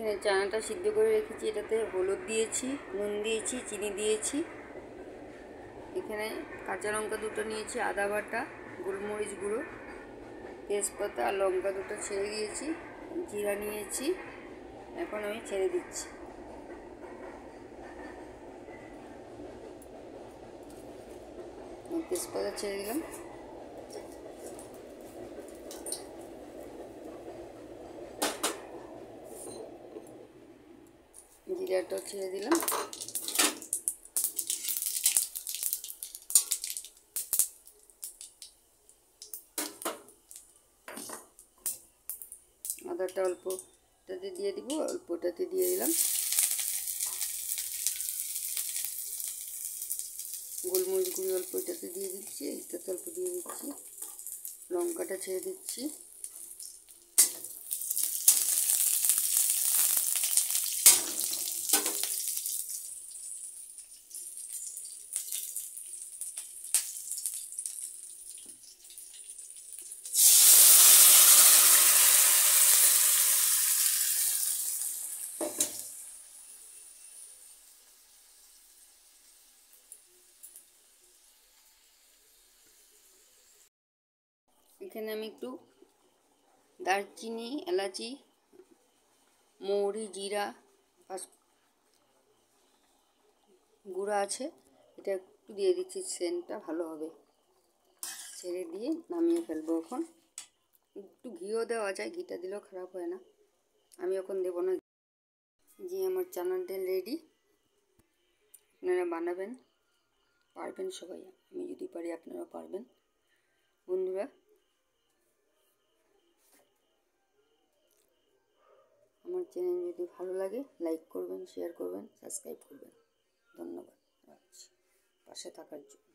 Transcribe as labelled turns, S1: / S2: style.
S1: এখানে চানাটা সিদ্ধ করে রেখেছি, এটাতে হলুদ দিয়েছি, নুন দিয়েছি, চিনি দিয়েছি। এখানে কাঁচা লঙ্কা দুটো নিয়েছি, আদা বাটা, গোলমরিচ গুঁড়ো, তেজপাতা আর লঙ্কা দুটো ছেড়ে দিয়েছি, জিরা নিয়েছি। এখন আমি ছেড়ে দিচ্ছি। তেজপাতা ছেড়ে দিলাম, জিরাটাও ছেড়ে দিলাম, আদাটা অল্পটাতে দিয়ে দিব, অল্পটাতে দিয়ে দিলাম, গোলমরিচ গুঁড়ো অল্প এটাতে দিয়ে দিচ্ছি, এটাতে অল্প দিয়ে দিচ্ছি, লঙ্কাটা ছেড়ে দিচ্ছি, এখানে আমি একটু দারচিনি, এলাচি, মৌরি, জিরা গুঁড়া আছে, এটা একটু দিয়ে দিচ্ছি, সেন্টটা ভালো হবে। ছেড়ে দিয়ে নামিয়ে ফেলবো। এখন একটু ঘিও দেওয়া যায়, ঘিটা দিলেও খারাপ হয় না, আমি এখন দেবো না। যে আমার চানার ডাল রেডি। আপনারা বানাবেন, পারবেন সবাই, আমি যদি পারি আপনারা পারবেন। বন্ধুরা, আমার চ্যানেল যদি ভালো লাগে লাইক করবেন, শেয়ার করবেন, সাবস্ক্রাইব করবেন। ধন্যবাদ, রাখছি পাশে থাকার জন্য।